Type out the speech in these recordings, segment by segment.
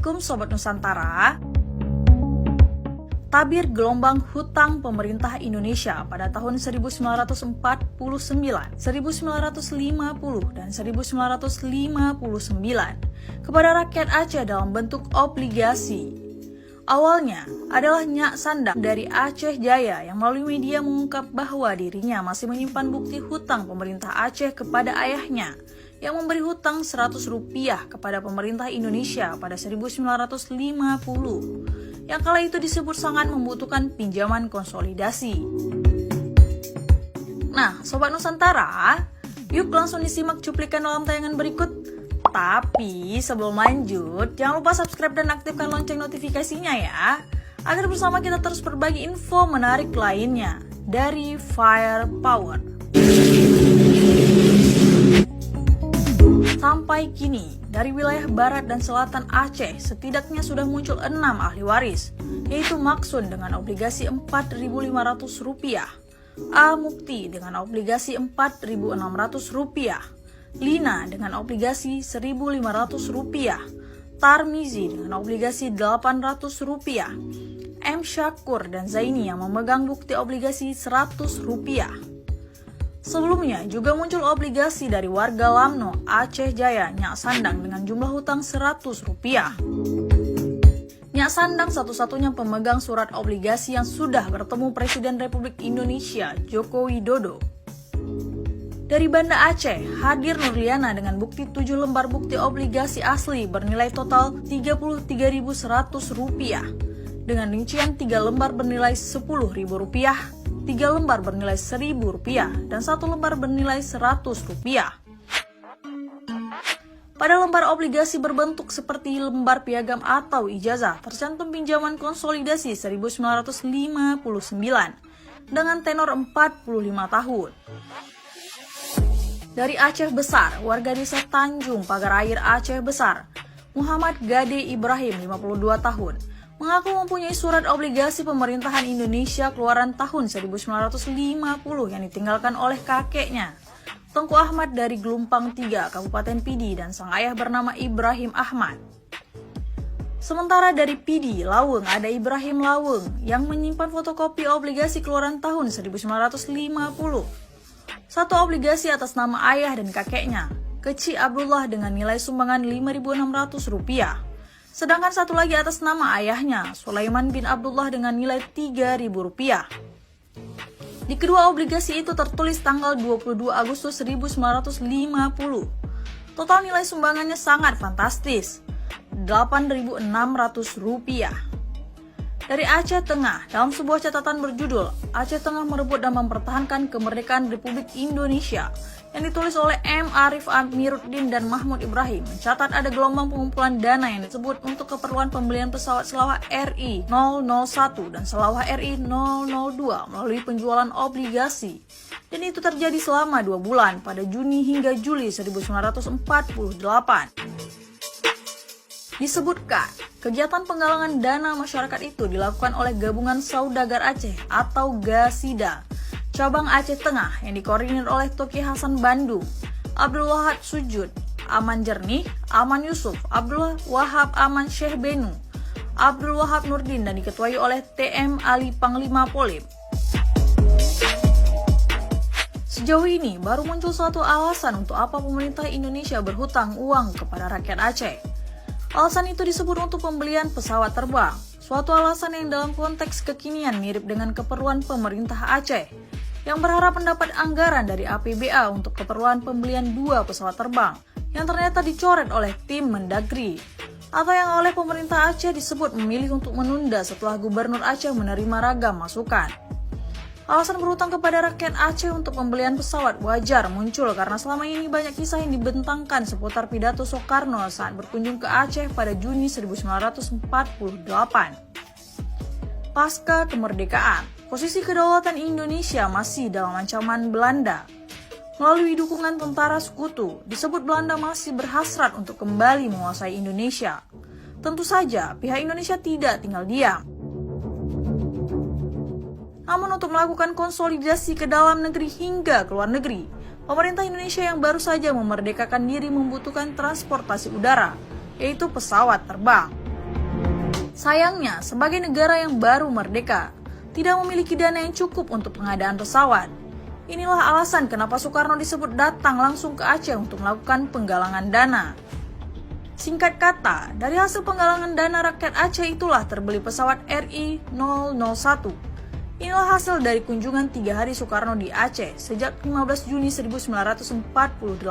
Assalamualaikum Sobat Nusantara. Tabir gelombang hutang pemerintah Indonesia pada tahun 1949, 1950, dan 1959 kepada rakyat Aceh dalam bentuk obligasi. Awalnya adalah Nyak Sandang dari Aceh Jaya yang melalui media mengungkap bahwa dirinya masih menyimpan bukti hutang pemerintah Aceh kepada ayahnya yang memberi hutang Rp100 kepada pemerintah Indonesia pada 1950, yang kala itu disebut sangat membutuhkan pinjaman konsolidasi. Nah, Sobat Nusantara, yuk langsung disimak cuplikan dalam tayangan berikut. Tapi sebelum lanjut, jangan lupa subscribe dan aktifkan lonceng notifikasinya ya, agar bersama kita terus berbagi info menarik lainnya dari Firepower. Sampai kini, dari wilayah barat dan selatan Aceh setidaknya sudah muncul 6 ahli waris, yaitu Maksun dengan obligasi Rp4.500, A Mukti dengan obligasi Rp4.600, Lina dengan obligasi Rp1.500, Tarmizi dengan obligasi Rp800, M Syakur dan Zaini yang memegang bukti obligasi Rp100. Sebelumnya juga muncul obligasi dari warga Lamno, Aceh Jaya, Nyak Sandang dengan jumlah hutang Rp100. Nyak Sandang satu-satunya pemegang surat obligasi yang sudah bertemu Presiden Republik Indonesia, Joko Widodo. Dari Banda Aceh, hadir Nurliana dengan bukti 7 lembar bukti obligasi asli bernilai total Rp33.100, dengan rincian 3 lembar bernilai Rp10.000, 3 lembar bernilai Rp1.000, dan 1 lembar bernilai Rp100. Pada lembar obligasi berbentuk seperti lembar piagam atau ijazah, tercantum pinjaman konsolidasi 1959 dengan tenor 45 tahun. Dari Aceh Besar, warga desa Tanjung Pagar Air Aceh Besar, Muhammad Gade Ibrahim, 52 tahun, mengaku mempunyai surat obligasi pemerintahan Indonesia keluaran tahun 1950 yang ditinggalkan oleh kakeknya, Tengku Ahmad dari Gelumpang 3, Kabupaten Pidi, dan sang ayah bernama Ibrahim Ahmad. Sementara dari Pidi, Laweng, ada Ibrahim Laweng yang menyimpan fotokopi obligasi keluaran tahun 1950. Satu obligasi atas nama ayah dan kakeknya, Keci Abdullah dengan nilai sumbangan Rp5.600. Sedangkan satu lagi atas nama ayahnya, Sulaiman bin Abdullah dengan nilai Rp3.000. Di kedua obligasi itu tertulis tanggal 22 Agustus 1950. Total nilai sumbangannya sangat fantastis, Rp8.600. Dari Aceh Tengah, dalam sebuah catatan berjudul Aceh Tengah merebut dan mempertahankan kemerdekaan Republik Indonesia yang ditulis oleh M. Arif Amiruddin dan Mahmud Ibrahim, mencatat ada gelombang pengumpulan dana yang disebut untuk keperluan pembelian pesawat Selawah RI 001 dan Selawah RI 002 melalui penjualan obligasi, dan itu terjadi selama 2 bulan pada Juni hingga Juli 1948. Disebutkan, kegiatan penggalangan dana masyarakat itu dilakukan oleh Gabungan Saudagar Aceh atau GASIDA, cabang Aceh Tengah yang dikoordinir oleh Toki Hasan Bandung, Abdul Wahab Sujud, Aman Jernih, Aman Yusuf, Abdul Wahab Aman Syekh Benu, Abdul Wahab Nurdin, dan diketuai oleh TM Ali Panglima Polim. Sejauh ini baru muncul suatu alasan untuk apa pemerintah Indonesia berhutang uang kepada rakyat Aceh. Alasan itu disebut untuk pembelian pesawat terbang, suatu alasan yang dalam konteks kekinian mirip dengan keperluan pemerintah Aceh, yang berharap mendapat anggaran dari APBA untuk keperluan pembelian 2 pesawat terbang, yang ternyata dicoret oleh tim Mendagri, atau yang oleh pemerintah Aceh disebut memilih untuk menunda setelah Gubernur Aceh menerima ragam masukan. Alasan berhutang kepada rakyat Aceh untuk pembelian pesawat wajar muncul karena selama ini banyak kisah yang dibentangkan seputar pidato Soekarno saat berkunjung ke Aceh pada Juni 1948. Pasca kemerdekaan, posisi kedaulatan Indonesia masih dalam ancaman Belanda. Melalui dukungan tentara sekutu, disebut Belanda masih berhasrat untuk kembali menguasai Indonesia. Tentu saja, pihak Indonesia tidak tinggal diam. Namun untuk melakukan konsolidasi ke dalam negeri hingga ke luar negeri, pemerintah Indonesia yang baru saja memerdekakan diri membutuhkan transportasi udara, yaitu pesawat terbang. Sayangnya, sebagai negara yang baru merdeka, tidak memiliki dana yang cukup untuk pengadaan pesawat. Inilah alasan kenapa Soekarno disebut datang langsung ke Aceh untuk melakukan penggalangan dana. Singkat kata, dari hasil penggalangan dana rakyat Aceh itulah terbeli pesawat RI-001. Inilah hasil dari kunjungan 3 hari Soekarno di Aceh sejak 15 Juni 1948.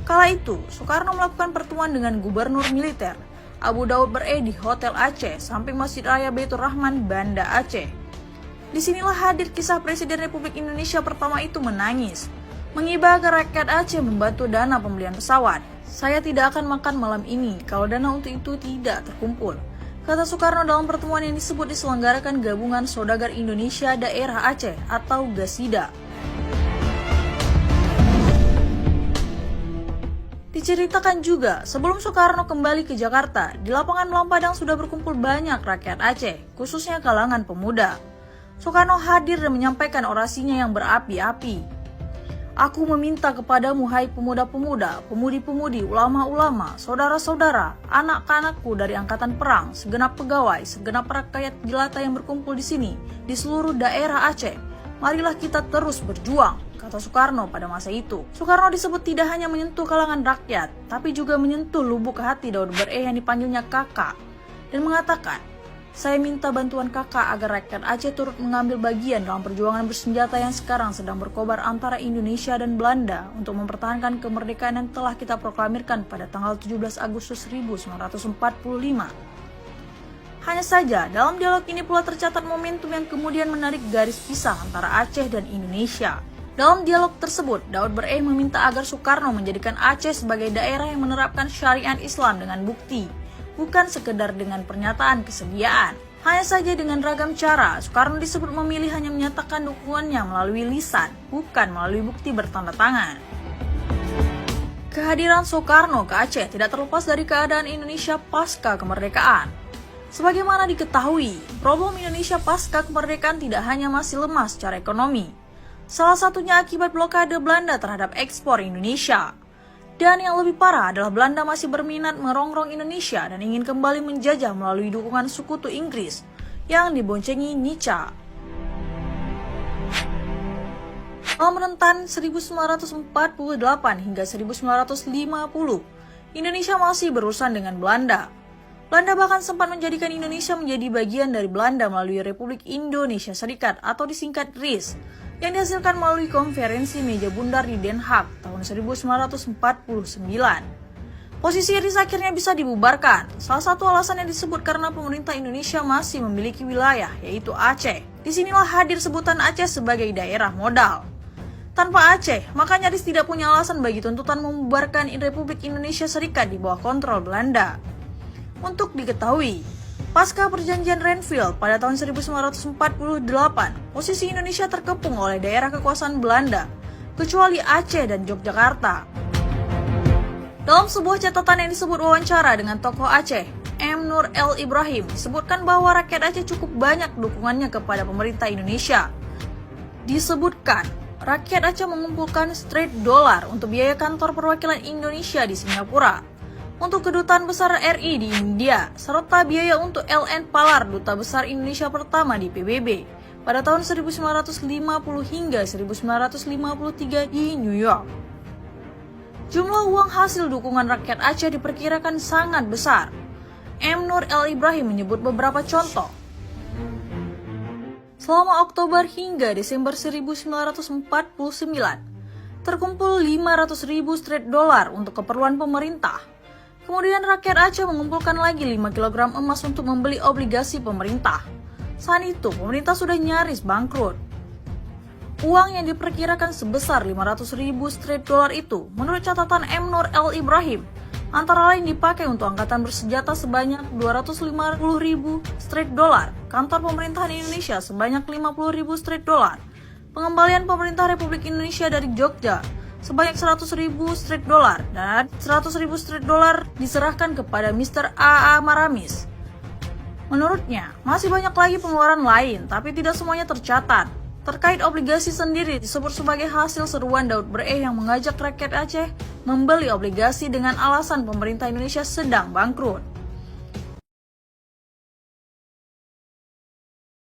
Kala itu, Soekarno melakukan pertemuan dengan gubernur militer Abu Daud Ber'e di Hotel Aceh, samping Masjid Raya Baitur Rahman, Banda Aceh. Disinilah hadir kisah Presiden Republik Indonesia pertama itu menangis, mengiba agar rakyat Aceh membantu dana pembelian pesawat. Saya tidak akan makan malam ini kalau dana untuk itu tidak terkumpul, kata Soekarno dalam pertemuan yang disebut diselenggarakan Gabungan Saudagar Indonesia Daerah Aceh atau GASIDA. Diceritakan juga, sebelum Soekarno kembali ke Jakarta, di lapangan Malam Padang sudah berkumpul banyak rakyat Aceh, khususnya kalangan pemuda. Soekarno hadir dan menyampaikan orasinya yang berapi-api. Aku meminta kepadamu, hai pemuda-pemuda, pemudi-pemudi, ulama-ulama, saudara-saudara, anak-anakku dari angkatan perang, segenap pegawai, segenap rakyat jelata yang berkumpul di sini, di seluruh daerah Aceh. Marilah kita terus berjuang, kata Soekarno pada masa itu. Soekarno disebut tidak hanya menyentuh kalangan rakyat, tapi juga menyentuh lubuk hati Daud Ber'e yang dipanggilnya kakak, dan mengatakan, saya minta bantuan kakak agar rakyat Aceh turut mengambil bagian dalam perjuangan bersenjata yang sekarang sedang berkobar antara Indonesia dan Belanda untuk mempertahankan kemerdekaan yang telah kita proklamirkan pada tanggal 17 Agustus 1945. Hanya saja, dalam dialog ini pula tercatat momentum yang kemudian menarik garis pisah antara Aceh dan Indonesia. Dalam dialog tersebut, Daud Ber'e meminta agar Soekarno menjadikan Aceh sebagai daerah yang menerapkan syariat Islam dengan bukti, bukan sekedar dengan pernyataan kesediaan. Hanya saja dengan ragam cara, Soekarno disebut memilih hanya menyatakan dukungannya melalui lisan, bukan melalui bukti bertanda tangan. Kehadiran Soekarno ke Aceh tidak terlepas dari keadaan Indonesia pasca kemerdekaan. Sebagaimana diketahui, problem Indonesia pasca kemerdekaan tidak hanya masih lemah secara ekonomi. Salah satunya akibat blokade Belanda terhadap ekspor Indonesia. Dan yang lebih parah adalah Belanda masih berminat merongrong Indonesia dan ingin kembali menjajah melalui dukungan sekutu Inggris yang diboncengi Nica. Dalam rentan 1948 hingga 1950, Indonesia masih berurusan dengan Belanda. Belanda bahkan sempat menjadikan Indonesia menjadi bagian dari Belanda melalui Republik Indonesia Serikat atau disingkat RIS, yang dihasilkan melalui konferensi meja bundar di Den Haag tahun 1949. Posisi RIS akhirnya bisa dibubarkan. Salah satu alasan yang disebut karena pemerintah Indonesia masih memiliki wilayah, yaitu Aceh. Disinilah hadir sebutan Aceh sebagai daerah modal. Tanpa Aceh, maka nyaris tidak punya alasan bagi tuntutan membubarkan Republik Indonesia Serikat di bawah kontrol Belanda. Untuk diketahui, pasca perjanjian Renville pada tahun 1948, posisi Indonesia terkepung oleh daerah kekuasaan Belanda, kecuali Aceh dan Yogyakarta. Dalam sebuah catatan yang disebut wawancara dengan tokoh Aceh, M. Nur L. Ibrahim, disebutkan bahwa rakyat Aceh cukup banyak dukungannya kepada pemerintah Indonesia. Disebutkan, rakyat Aceh mengumpulkan straight dollar untuk biaya kantor perwakilan Indonesia di Singapura, untuk kedutaan besar RI di India, serta biaya untuk LN Palar, duta besar Indonesia pertama di PBB, pada tahun 1950 hingga 1953 di New York. Jumlah uang hasil dukungan rakyat Aceh diperkirakan sangat besar. M. Nur L. Ibrahim menyebut beberapa contoh. Selama Oktober hingga Desember 1949, terkumpul 500.000 straight dollar untuk keperluan pemerintah. Kemudian rakyat Aceh mengumpulkan lagi 5 kg emas untuk membeli obligasi pemerintah. Saat itu, pemerintah sudah nyaris bangkrut. Uang yang diperkirakan sebesar 500.000 straight dollar itu, menurut catatan M. Nur L. Ibrahim, antara lain dipakai untuk angkatan bersenjata sebanyak 250.000 straight dollar, kantor pemerintahan Indonesia sebanyak 50.000 straight dollar, pengembalian pemerintah Republik Indonesia dari Jogja sebanyak 100.000 straight dollar, dan 100.000 straight dollar diserahkan kepada Mr. A.A. Maramis. Menurutnya, masih banyak lagi pengeluaran lain, tapi tidak semuanya tercatat. Terkait obligasi sendiri disebut sebagai hasil seruan Daud Ber'e yang mengajak rakyat Aceh membeli obligasi dengan alasan pemerintah Indonesia sedang bangkrut.